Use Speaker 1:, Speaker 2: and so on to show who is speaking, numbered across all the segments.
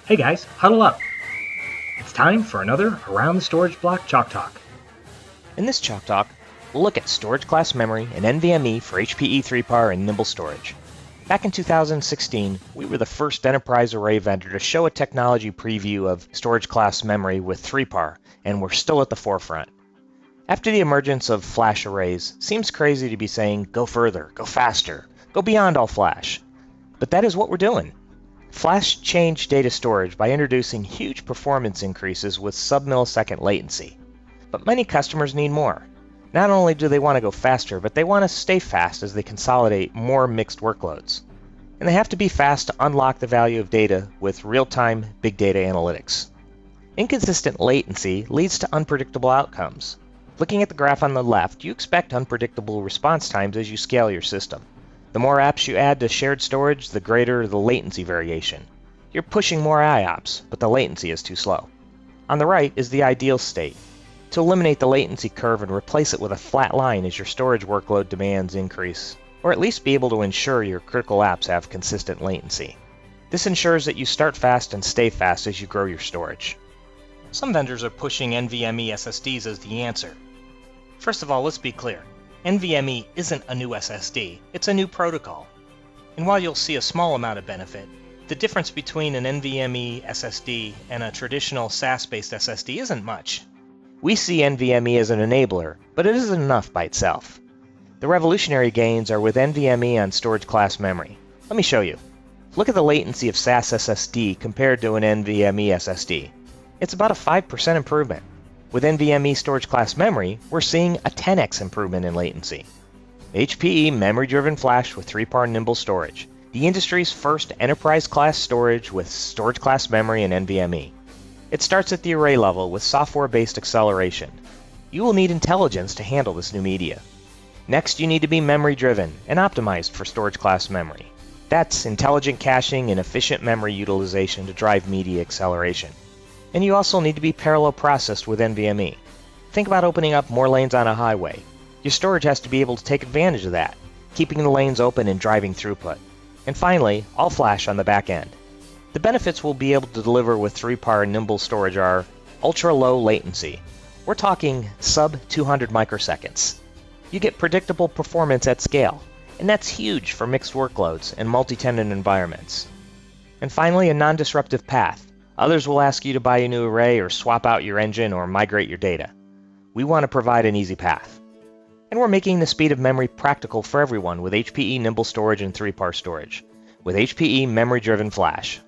Speaker 1: Hey guys, huddle up. It's time for another Around the Storage Block Chalk Talk.
Speaker 2: In this Chalk Talk, we'll look at storage class memory and NVMe for HPE 3PAR and Nimble storage. Back in 2016, we were the first enterprise array vendor to show a technology preview of storage class memory with 3PAR, and we're still at the forefront. After the emergence of flash arrays, it seems crazy to be saying, go further, go faster, go beyond all flash. But that is what we're doing. Flash changed data storage by introducing huge performance increases with sub-millisecond latency. But many customers need more. Not only do they want to go faster, but they want to stay fast as they consolidate more mixed workloads. And they have to be fast to unlock the value of data with real-time big data analytics. Inconsistent latency leads to unpredictable outcomes. Looking at the graph on the left, you expect unpredictable response times as you scale your system. The more apps you add to shared storage, the greater the latency variation. You're pushing more IOPS, but the latency is too slow. On the right is the ideal state. To eliminate the latency curve and replace it with a flat line as your storage workload demands increase, or at least be able to ensure your critical apps have consistent latency. This ensures that you start fast and stay fast as you grow your storage. Some vendors are pushing NVMe SSDs as the answer. First of all, let's be clear. NVMe isn't a new SSD, it's a new protocol. And while you'll see a small amount of benefit, the difference between an NVMe SSD and a traditional SAS-based SSD isn't much. We see NVMe as an enabler, but it isn't enough by itself. The revolutionary gains are with NVMe on storage class memory. Let me show you. Look at the latency of SAS SSD compared to an NVMe SSD. It's about a 5% improvement. With NVMe storage class memory, we're seeing a 10x improvement in latency. HPE Memory-Driven Flash with 3PAR Nimble storage, the industry's first enterprise-class storage with storage class memory and NVMe. It starts at the array level with software-based acceleration. You will need intelligence to handle this new media. Next, you need to be memory-driven and optimized for storage class memory. That's intelligent caching and efficient memory utilization to drive media acceleration. And you also need to be parallel processed with NVMe. Think about opening up more lanes on a highway. Your storage has to be able to take advantage of that, keeping the lanes open and driving throughput. And finally, all flash on the back end. The benefits we'll be able to deliver with 3PAR and Nimble storage are ultra-low latency. We're talking sub-200 microseconds. You get predictable performance at scale, and that's huge for mixed workloads and multi-tenant environments. And finally, a non-disruptive path. Others will ask you to buy a new array or swap out your engine or migrate your data. We want to provide an easy path. And we're making the speed of memory practical for everyone with HPE Nimble storage and 3PAR storage, with HPE Memory-Driven Flash.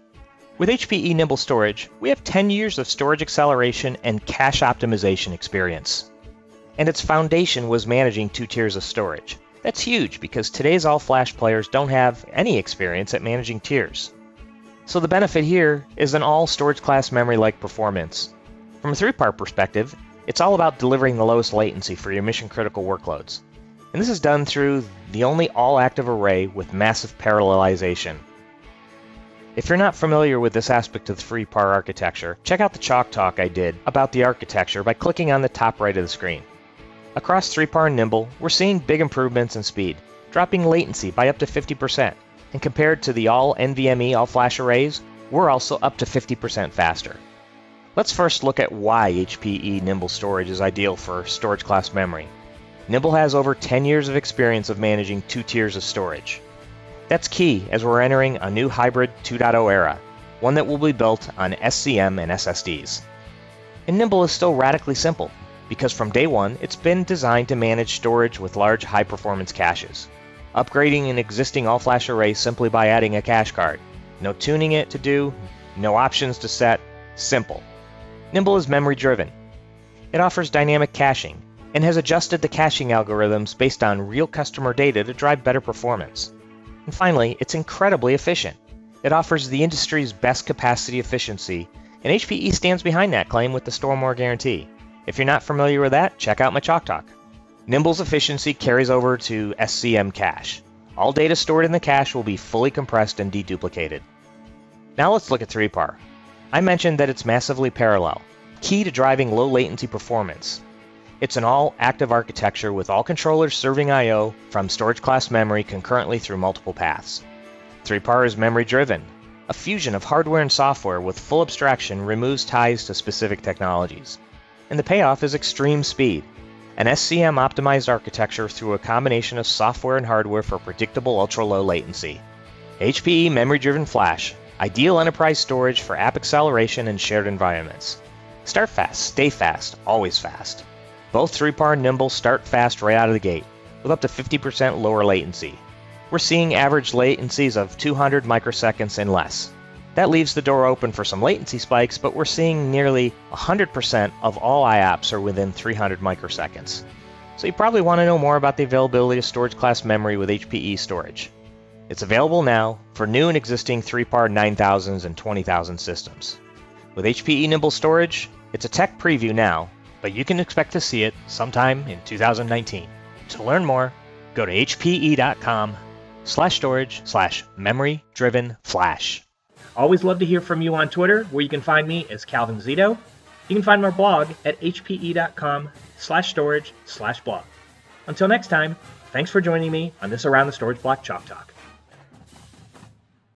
Speaker 2: With HPE Nimble storage, we have 10 years of storage acceleration and cache optimization experience. And its foundation was managing 2 tiers of storage. That's huge because today's all-flash players don't have any experience at managing tiers. So the benefit here is an all storage class memory-like performance. From a 3PAR perspective, it's all about delivering the lowest latency for your mission-critical workloads. And this is done through the only all-active array with massive parallelization. If you're not familiar with this aspect of the 3PAR architecture, check out the Chalk Talk I did about the architecture by clicking on the top right of the screen. Across 3PAR and Nimble, we're seeing big improvements in speed, dropping latency by up to 50%. And compared to the all NVMe all-flash arrays, we're also up to 50% faster. Let's first look at why HPE Nimble storage is ideal for storage class memory. Nimble has over 10 years of experience of managing 2 tiers of storage. That's key as we're entering a new hybrid 2.0 era, one that will be built on SCM and SSDs. And Nimble is still radically simple, because from day one, it's been designed to manage storage with large high-performance caches. Upgrading an existing all-flash array simply by adding a cache card. No tuning it to do, no options to set, simple. Nimble is memory-driven. It offers dynamic caching, and has adjusted the caching algorithms based on real customer data to drive better performance. And finally, it's incredibly efficient. It offers the industry's best capacity efficiency, and HPE stands behind that claim with the Store More guarantee. If you're not familiar with that, check out my Chalk Talk. Nimble's efficiency carries over to SCM cache. All data stored in the cache will be fully compressed and deduplicated. Now let's look at 3PAR. I mentioned that it's massively parallel, key to driving low latency performance. It's an all-active architecture with all controllers serving I/O from storage class memory concurrently through multiple paths. 3PAR is memory-driven. A fusion of hardware and software with full abstraction removes ties to specific technologies. And the payoff is extreme speed. An SCM optimized architecture through a combination of software and hardware for predictable ultra-low latency. HPE Memory-Driven Flash, ideal enterprise storage for app acceleration and shared environments. Start fast, stay fast, always fast. Both 3PAR and Nimble start fast right out of the gate, with up to 50% lower latency. We're seeing average latencies of 200 microseconds and less. That leaves the door open for some latency spikes, but we're seeing nearly 100% of all IAPs are within 300 microseconds. So you probably want to know more about the availability of storage class memory with HPE storage. It's available now for new and existing 3PAR 9000s and 20,000 systems. With HPE Nimble storage, it's a tech preview now, but you can expect to see it sometime in 2019. To learn more, go to hpe.com/storage/memory-driven-flash.
Speaker 1: Always love to hear from you on Twitter, where you can find me as Calvin Zito. You can find my blog at hpe.com/storage/blog. Until next time, thanks for joining me on this Around the Storage Block Chalk Talk.